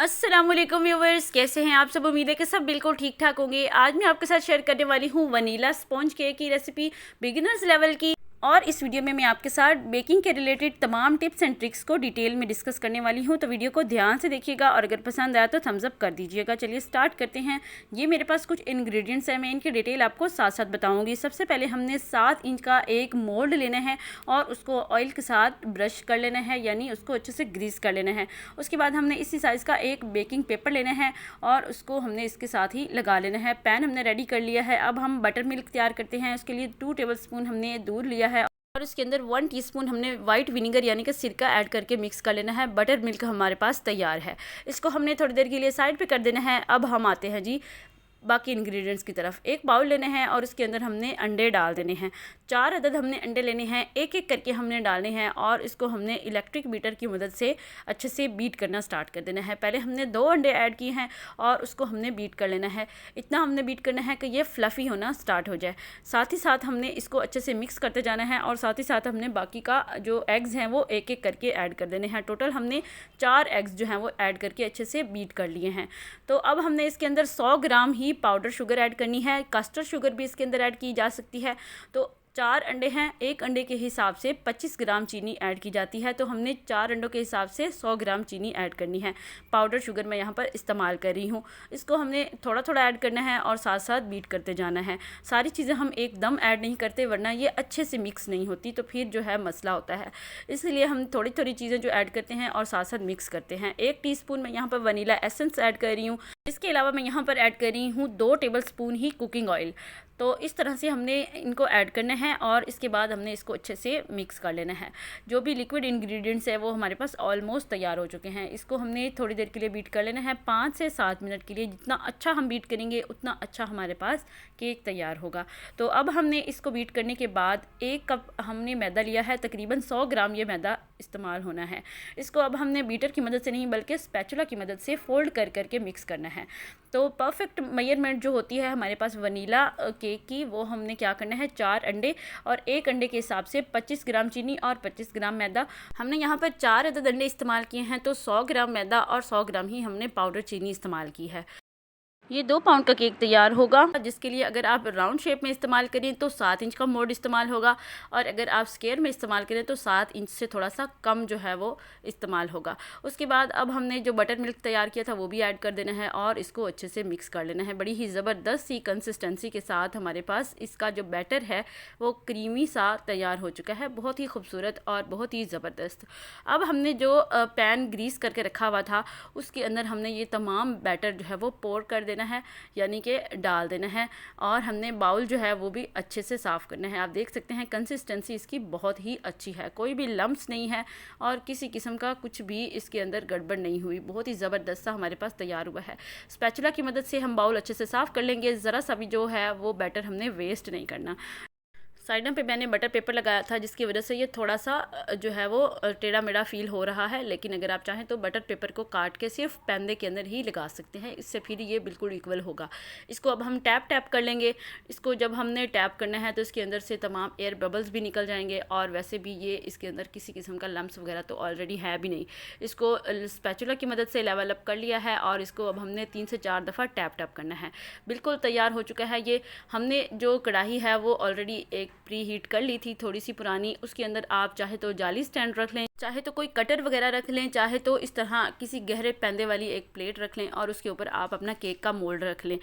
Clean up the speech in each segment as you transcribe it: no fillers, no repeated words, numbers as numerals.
अस्सलामुअलैकुम व्यूवर्स, कैसे हैं आप सब। उम्मीद है कि सब बिल्कुल ठीक ठाक होंगे। आज मैं आपके साथ शेयर करने वाली हूँ वनीला स्पॉन्ज केक की रेसिपी, बिगिनर्स लेवल की। और इस वीडियो में मैं आपके साथ बेकिंग के रिलेटेड तमाम टिप्स एंड ट्रिक्स को डिटेल में डिस्कस करने वाली हूँ, तो वीडियो को ध्यान से देखिएगा और अगर पसंद आया तो थम्स अप कर दीजिएगा। चलिए स्टार्ट करते हैं। ये मेरे पास कुछ इंग्रेडिएंट्स हैं, मैं इनकी डिटेल आपको साथ साथ बताऊँगी। सबसे पहले हमने 7 इंच का एक मोल्ड लेना है और उसको ऑयल के साथ ब्रश कर लेना है, यानी उसको अच्छे से ग्रीस कर लेना है। उसके बाद हमने इसी साइज़ का एक बेकिंग पेपर लेना है और उसको हमने इसके साथ ही लगा लेना है। पैन हमने रेडी कर लिया है। अब हम बटर मिल्क तैयार करते हैं। उसके लिए 2 टेबलस्पून हमने दूध लिया है और उसके अंदर 1 टीस्पून हमने वाइट विनेगर यानी कि सिरका ऐड करके मिक्स कर लेना है। बटर मिल्क हमारे पास तैयार है। इसको हमने थोड़ी देर के लिए साइड पे कर देना है। अब हम आते हैं जी बाकी इंग्रेडिएंट्स की तरफ। एक बाउल लेना है और उसके अंदर हमने अंडे डाल देने हैं। 4 अदद हमने अंडे लेने हैं, एक एक करके हमने डालने हैं और इसको हमने इलेक्ट्रिक बीटर की मदद से अच्छे से बीट करना स्टार्ट कर देना है। पहले हमने 2 अंडे ऐड किए हैं और उसको हमने बीट कर लेना है। इतना हमने बीट करना है कि ये फ्लफ़ी होना स्टार्ट हो जाए। साथ ही साथ हमने इसको अच्छे से मिक्स करते जाना है और साथ ही साथ हमने बाकी का जो एग्स हैं वो एक एक करके ऐड कर देने हैं। टोटल हमने 4 एग्स जो हैं वो ऐड करके अच्छे से बीट कर लिए हैं। तो अब हमने इसके अंदर 100 ग्राम ही पाउडर शुगर ऐड करनी है। कस्टर्ड शुगर भी इसके अंदर ऐड की जा सकती है। तो 4 अंडे हैं, एक अंडे के हिसाब से 25 ग्राम चीनी ऐड की जाती है। तो हमने 4 अंडों के हिसाब से 100 ग्राम चीनी ऐड करनी है। पाउडर शुगर मैं यहाँ पर इस्तेमाल कर रही हूँ। इसको हमने थोड़ा थोड़ा ऐड करना है और साथ साथ बीट करते जाना है। सारी चीज़ें हम एकदम ऐड नहीं करते, वरना ये अच्छे से मिक्स नहीं होती, तो फिर जो है मसला होता है। इसलिए हम थोड़ी थोड़ी चीज़ें जो ऐड करते हैं और साथ साथ मिक्स करते हैं। 1 टीस्पून मैं यहाँ पर वनीला एसेंस ऐड कर रही हूँ। इसके अलावा मैं यहाँ पर ऐड कर रही हूँ 2 टेबलस्पून ही कुकिंग ऑयल। तो इस तरह से हमने इनको ऐड करना है और इसके बाद हमने इसको अच्छे से मिक्स कर लेना है। जो भी लिक्विड इंग्रेडिएंट्स है वो हमारे पास ऑलमोस्ट तैयार हो चुके हैं। इसको हमने थोड़ी देर के लिए बीट कर लेना है, 5 से 7 मिनट के लिए। जितना अच्छा हम बीट करेंगे उतना अच्छा हमारे पास केक तैयार होगा। तो अब हमने इसको बीट करने के बाद 1 कप हमने मैदा लिया है, तकरीबन 100 ग्राम ये मैदा इस्तेमाल होना है। इसको अब हमने बीटर की मदद से नहीं बल्कि स्पैचुला की मदद से फोल्ड कर करके मिक्स करना है। तो परफेक्ट मेजरमेंट जो होती है हमारे पास वनीला केक की, वो हमने क्या करना है, 4 अंडे और 1 अंडे के हिसाब से 25 ग्राम चीनी और 25 ग्राम मैदा। हमने यहाँ पर 4 अदद अंडे इस्तेमाल किए हैं, तो 100 ग्राम मैदा और 100 ग्राम ही हमने पाउडर चीनी इस्तेमाल की है। ये 2 पाउंड का केक तैयार होगा, जिसके लिए अगर आप राउंड शेप में इस्तेमाल करें तो 7 इंच का मोल्ड इस्तेमाल होगा और अगर आप स्क्वायर में इस्तेमाल करें तो 7 इंच से थोड़ा सा कम जो है वो इस्तेमाल होगा। उसके बाद अब हमने जो बटर मिल्क तैयार किया था वो भी ऐड कर देना है और इसको अच्छे से मिक्स कर लेना है। बड़ी ही ज़बरदस्त सी कंसिस्टेंसी के साथ हमारे पास इसका जो बैटर है वो क्रीमी सा तैयार हो चुका है, बहुत ही खूबसूरत और बहुत ही ज़बरदस्त। अब हमने जो पैन ग्रीस करके रखा हुआ था उसके अंदर हमने ये तमाम बैटर जो है वो पोर कर देना है, यानी कि डाल देना है। और हमने बाउल जो है वो भी अच्छे से साफ़ करना है। आप देख सकते हैं कंसिस्टेंसी इसकी बहुत ही अच्छी है, कोई भी लम्प्स नहीं है और किसी किस्म का कुछ भी इसके अंदर गड़बड़ नहीं हुई। बहुत ही ज़बरदस्त सा हमारे पास तैयार हुआ है। स्पैचुला की मदद से हम बाउल अच्छे से साफ़ कर लेंगे। ज़रा सा भी जो है वो बैटर हमने वेस्ट नहीं करना। साइडों पे मैंने बटर पेपर लगाया था, जिसकी वजह से ये थोड़ा सा जो है वो टेढ़ा मेढ़ा फील हो रहा है, लेकिन अगर आप चाहें तो बटर पेपर को काट के सिर्फ पैंदे के अंदर ही लगा सकते हैं, इससे फिर ये बिल्कुल इक्वल होगा। इसको अब हम टैप टैप कर लेंगे। इसको जब हमने टैप करना है तो इसके अंदर से तमाम एयर बबल्स भी निकल जाएंगे और वैसे भी ये इसके अंदर किसी किस्म का लम्प्स वगैरह तो ऑलरेडी है भी नहीं। इसको स्पैचुला की मदद से लेवल अप कर लिया है और इसको अब हमने 3 से 4 दफ़ा टैप टैप करना है। बिल्कुल तैयार हो चुका है ये। हमने जो कढ़ाई है वो ऑलरेडी एक प्री हीट कर ली थी, थोड़ी सी पुरानी। उसके अंदर आप चाहे तो जाली स्टैंड रख लें, चाहे तो कोई कटर वगैरह रख लें, चाहे तो इस तरह किसी गहरे पैंदे वाली एक प्लेट रख लें और उसके ऊपर आप अपना केक का मोल्ड रख लें।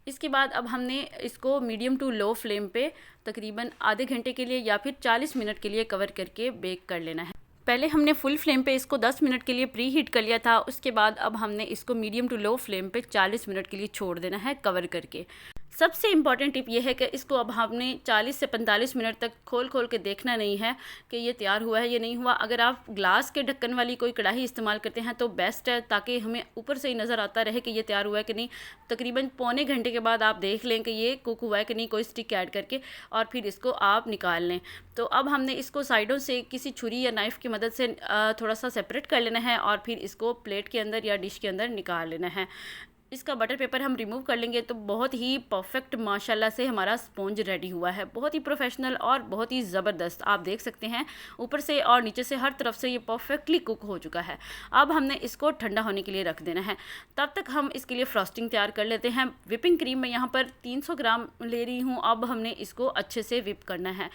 इसके बाद अब हमने इसको मीडियम टू लो फ्लेम पे तकरीबन आधे घंटे के लिए या फिर 40 मिनट के लिए कवर करके बेक कर लेना है। पहले हमने फुल फ्लेम पे इसको 10 मिनट के लिए प्री हीट कर लिया था। उसके बाद अब हमने इसको मीडियम टू लो फ्लेम पे 40 मिनट के लिए छोड़ देना है कवर करके। सबसे इम्पॉर्टेंट टिप ये है कि इसको अब हमने 40 से 45 मिनट तक खोल खोल के देखना नहीं है कि ये तैयार हुआ है या नहीं हुआ। अगर आप ग्लास के ढक्कन वाली कोई कढ़ाई इस्तेमाल करते हैं तो बेस्ट है, ताकि हमें ऊपर से ही नज़र आता रहे कि ये तैयार हुआ है कि नहीं। तकरीबन पौने घंटे के बाद आप देख लें कि ये कुक हुआ है कि नहीं, कोई स्टिक ऐड करके, और फिर इसको आप निकाल लें। तो अब हमने इसको साइडों से किसी छुरी या नाइफ़ की मदद से थोड़ा सा सेपरेट कर लेना है और फिर इसको प्लेट के अंदर या डिश के अंदर निकाल लेना है। इसका बटर पेपर हम रिमूव कर लेंगे तो बहुत ही परफेक्ट माशाल्लाह से हमारा स्पॉन्ज रेडी हुआ है। बहुत ही प्रोफेशनल और बहुत ही ज़बरदस्त, आप देख सकते हैं ऊपर से और नीचे से हर तरफ से ये परफेक्टली कुक हो चुका है। अब हमने इसको ठंडा होने के लिए रख देना है। तब तक हम इसके लिए फ्रॉस्टिंग तैयार कर लेते हैं। विपिंग क्रीम मैं यहाँ पर 300 ग्राम ले रही हूँ। अब हमने इसको अच्छे से विप करना है।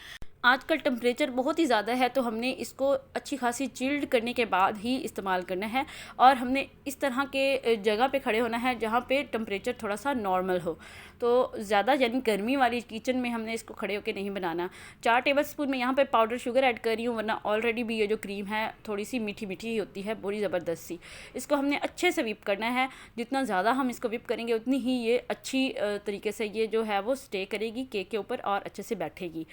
आजकल टेम्परेचर बहुत ही ज़्यादा है तो हमने इसको अच्छी खासी चिल्ड करने के बाद ही इस्तेमाल करना है और हमने इस तरह के जगह पे खड़े होना है जहाँ पे टेम्परेचर थोड़ा सा नॉर्मल हो। तो ज़्यादा यानी गर्मी वाली किचन में हमने इसको खड़े होकर नहीं बनाना। 4 टेबलस्पून मैं यहाँ पे पाउडर शुगर ऐड कर रही हूँ, वरना ऑलरेडी भी ये जो क्रीम है थोड़ी सी मीठी मीठी ही होती है, बड़ी ज़बरदस्त सी। इसको हमने अच्छे से विप करना है। जितना ज़्यादा हम इसको विप करेंगे उतनी ही ये अच्छी तरीके से ये जो है वो स्टे करेगी केक के ऊपर और अच्छे से बैठेगी।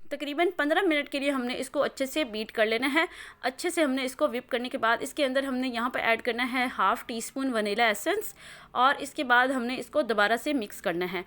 तकरीबन 15 मिनट के लिए हमने इसको अच्छे से बीट कर लेना है। अच्छे से हमने इसको विप करने के बाद इसके अंदर हमने यहाँ पर ऐड करना है 1/2 टीस्पून वनीला एसेंस और इसके बाद हमने इसको दोबारा से मिक्स करना है।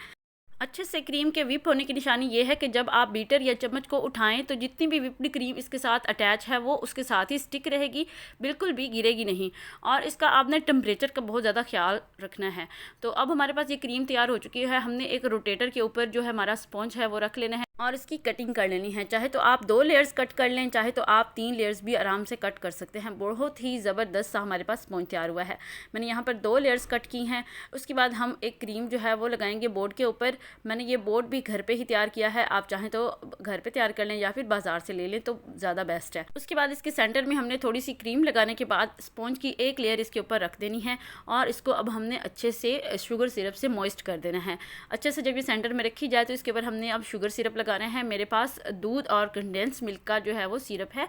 अच्छे से क्रीम के विप होने की निशानी ये है कि जब आप बीटर या चम्मच को उठाएं तो जितनी भी विप्ड क्रीम इसके साथ अटैच है वो उसके साथ ही स्टिक रहेगी, बिल्कुल भी गिरेगी नहीं। और इसका आपने टेम्परेचर का बहुत ज़्यादा ख्याल रखना है। तो अब हमारे पास ये क्रीम तैयार हो चुकी है। हमने एक रोटेटर के ऊपर जो है हमारा स्पॉन्ज है वो रख लेना है और इसकी कटिंग कर लेनी है। चाहे तो आप 2 लेयर्स कट कर लें, चाहे तो आप 3 लेयर्स भी आराम से कट कर सकते हैं। बहुत ही ज़बरदस्त सा हमारे पास स्पॉन्ज तैयार हुआ है। मैंने यहाँ पर 2 लेयर्स कट की हैं। उसके बाद हम एक क्रीम जो है वो लगाएंगे बोर्ड के ऊपर। मैंने ये बोर्ड भी घर पे ही तैयार किया है, आप चाहें तो घर पे तैयार कर लें या फिर बाज़ार से ले लें तो ज़्यादा बेस्ट है। उसके बाद इसके सेंटर में हमने थोड़ी सी क्रीम लगाने के बाद स्पॉन्ज की एक लेयर इसके ऊपर रख देनी है और इसको अब हमने अच्छे से शुगर सिरप से मॉइस्ट कर देना है। अच्छे से जब ये सेंटर में रखी जाए तो इसके ऊपर हमने अब शुगर सिरप लगाना है। मेरे पास दूध और कंडेंस मिल्क का जो है वो सिरप है।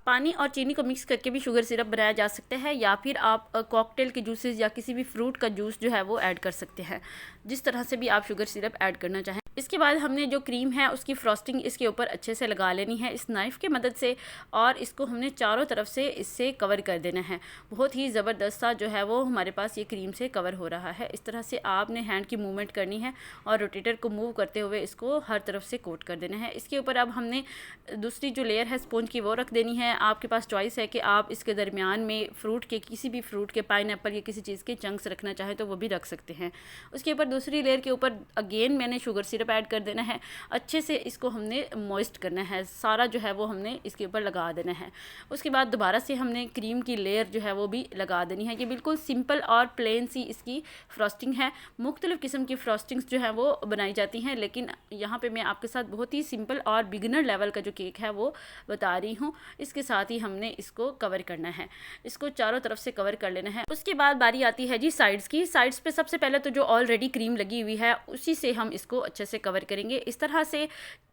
पानी और चीनी को मिक्स करके भी शुगर सिरप बनाया जा सकता है या फिर आप कॉकटेल के जूसेस या किसी भी फ्रूट का जूस जो है वो ऐड कर सकते हैं, जिस तरह से भी आप शुगर सिरप ऐड करना चाहें। इसके बाद हमने जो क्रीम है उसकी फ्रॉस्टिंग इसके ऊपर अच्छे से लगा लेनी है इस नाइफ़ की मदद से और इसको हमने चारों तरफ से इससे कवर कर देना है। बहुत ही ज़बरदस्त सा जो है वो हमारे पास ये क्रीम से कवर हो रहा है। इस तरह से आपने हैंड की मूवमेंट करनी है और रोटेटर को मूव करते हुए इसको हर तरफ से कोट कर देना है। इसके ऊपर अब हमने दूसरी जो लेयर है स्पॉन्ज की वो रख देनी है। आपके पास चॉइस है कि आप इसके दरमियान में फ्रूट के किसी भी फ्रूट के पाइनएप्पल या किसी चीज़ के चंक्स रखना चाहें तो वो भी रख सकते हैं। उसके ऊपर दूसरी लेयर के ऊपर अगेन मैंने शुगर सिरप ऐड कर देना है। अच्छे से इसको हमने मॉइस्ट करना है, सारा जो है वो हमने इसके ऊपर लगा देना है। उसके बाद दोबारा से हमने क्रीम की लेयर जो है वो भी लगा देनी है। ये बिल्कुल सिंपल और प्लेन सी इसकी फ्रॉस्टिंग है। मुख्तलिफ़ किस्म की फ्रॉस्टिंग्स जो है वो बनाई जाती हैं, लेकिन यहाँ पे मैं आपके साथ बहुत ही सिंपल और बिगिनर लेवल का जो केक है वो बता रही हूँ। इसके साथ ही हमने इसको कवर करना है, इसको चारों तरफ से कवर कर लेना है। उसके बाद बारी आती है जी साइड्स की। साइड्स पे सबसे पहले तो जो ऑलरेडी क्रीम लगी हुई है उसी से हम इसको अच्छे से कवर करेंगे इस तरह से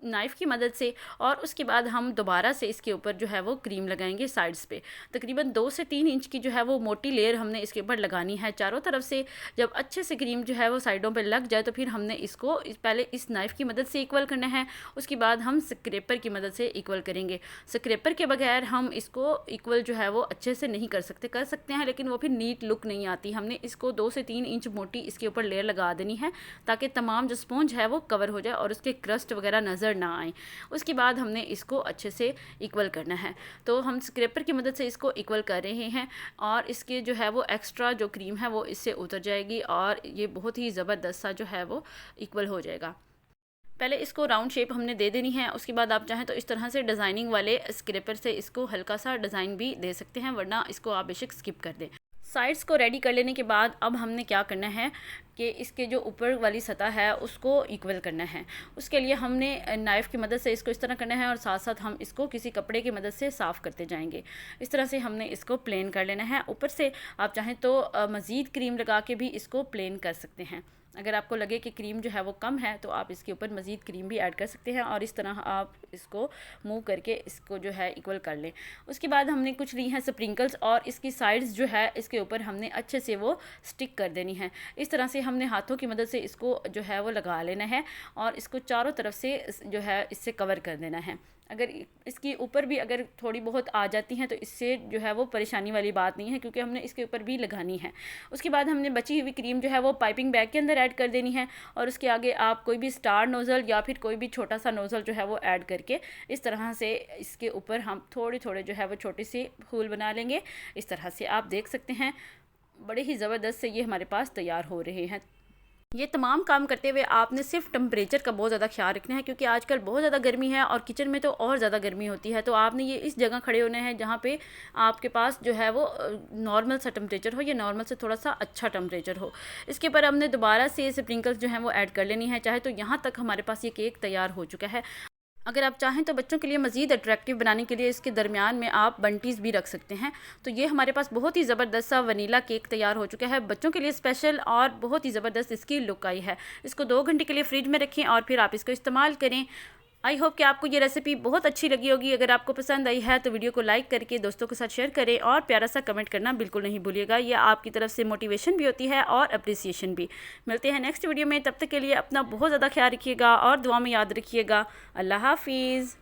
नाइफ़ की मदद से, और उसके बाद हम दोबारा से इसके ऊपर जो है वो क्रीम लगाएंगे साइड्स पे। तकरीबन 2 से 3 इंच की जो है वो मोटी लेयर हमने इसके ऊपर लगानी है चारों तरफ से। जब अच्छे से क्रीम जो है वो साइडों पे लग जाए तो फिर हमने इसको पहले इस नाइफ़ की मदद से इक्वल करना है, उसके बाद हम स्क्रैपर की मदद से इक्वल करेंगे। स्क्रैपर के बगैर हम इसको इक्वल जो है वो अच्छे से नहीं कर सकते हैं, लेकिन वो फिर नीट लुक नहीं आती। हमने इसको 2 से 3 इंच मोटी इसके ऊपर लेयर लगा देनी है ताकि तमाम जो स्पॉन्ज है वो कवर हो जाए और उसके क्रस्ट वगैरह नज़र ना आए। उसके बाद हमने इसको अच्छे से इक्वल करना है। तो हम स्क्रैपर की मदद से इसको इक्वल कर रहे हैं और इसके जो है वो एक्स्ट्रा जो क्रीम है वो इससे उतर जाएगी और ये बहुत ही ज़बरदस्त सा जो है वो इक्वल हो जाएगा। पहले इसको राउंड शेप हमने दे देनी है। उसके बाद आप चाहें तो इस तरह से डिज़ाइनिंग वाले स्क्रैपर से इसको हल्का सा डिज़ाइन भी दे सकते हैं, वरना इसको आप बेशक स्किप कर दें। साइड्स को रेडी कर लेने के बाद अब हमने क्या करना है कि इसके जो ऊपर वाली सतह है उसको इक्वल करना है। उसके लिए हमने नाइफ़ की मदद से इसको इस तरह करना है और साथ साथ हम इसको किसी कपड़े की मदद से साफ़ करते जाएंगे। इस तरह से हमने इसको प्लेन कर लेना है। ऊपर से आप चाहें तो मज़ीद क्रीम लगा के भी इसको प्लेन कर सकते हैं। अगर आपको लगे कि क्रीम जो है वो कम है तो आप इसके ऊपर मज़ीद क्रीम भी ऐड कर सकते हैं और इस तरह आप इसको मूव करके इसको जो है इक्वल कर लें। उसके बाद हमने कुछ ली हैं स्प्रिंकल्स और इसकी साइड्स जो है इसके ऊपर हमने अच्छे से वो स्टिक कर देनी है। इस तरह से हमने हाथों की मदद से इसको जो है वो लगा लेना है और इसको चारों तरफ से जो है इससे कवर कर देना है। अगर इसके ऊपर भी अगर थोड़ी बहुत आ जाती हैं तो इससे जो है वो परेशानी वाली बात नहीं है, क्योंकि हमने इसके ऊपर भी लगानी है। उसके बाद हमने बची हुई क्रीम जो है वो पाइपिंग बैग के अंदर ऐड कर देनी है और उसके आगे आप कोई भी स्टार नोज़ल या फिर कोई भी छोटा सा नोज़ल जो है वो ऐड करके इस तरह से इसके ऊपर हम थोड़े थोड़े जो है वो छोटे से फूल बना लेंगे। इस तरह से आप देख सकते हैं बड़े ही ज़बरदस्त से ये हमारे पास तैयार हो रहे हैं। ये तमाम काम करते हुए आपने सिर्फ टेम्परेचर का बहुत ज़्यादा ख्याल रखना है, क्योंकि आजकल बहुत ज़्यादा गर्मी है और किचन में तो और ज़्यादा गर्मी होती है। तो आपने ये इस जगह खड़े होने हैं जहाँ पे आपके पास जो है वो नॉर्मल सा टेम्परेचर हो या नॉर्मल से थोड़ा सा अच्छा टेम्परेचर हो। इसके ऊपर हमने दोबारा से स्प्रिंकल्स जो हैं वो ऐड कर लेनी है। चाहे तो यहाँ तक हमारे पास ये केक तैयार हो चुका है। अगर आप चाहें तो बच्चों के लिए मज़ीद अट्रैक्टिव बनाने के लिए इसके दरमियान में आप बंटीज़ भी रख सकते हैं। तो ये हमारे पास बहुत ही ज़बरदस्त सा वनीला केक तैयार हो चुका है, बच्चों के लिए स्पेशल, और बहुत ही ज़बरदस्त इसकी लुक आई है। इसको 2 घंटे के लिए फ्रिज में रखें और फिर आप इसको इस्तेमाल करें। आई होप कि आपको ये रेसिपी बहुत अच्छी लगी होगी। अगर आपको पसंद आई है तो वीडियो को लाइक करके दोस्तों के साथ शेयर करें और प्यारा सा कमेंट करना बिल्कुल नहीं भूलिएगा। ये आपकी तरफ से मोटिवेशन भी होती है और अप्रिसिएशन भी। मिलते हैं नेक्स्ट वीडियो में, तब तक के लिए अपना बहुत ज़्यादा ख्याल रखिएगा और दुआ में याद रखिएगा। अल्लाह हाफिज़।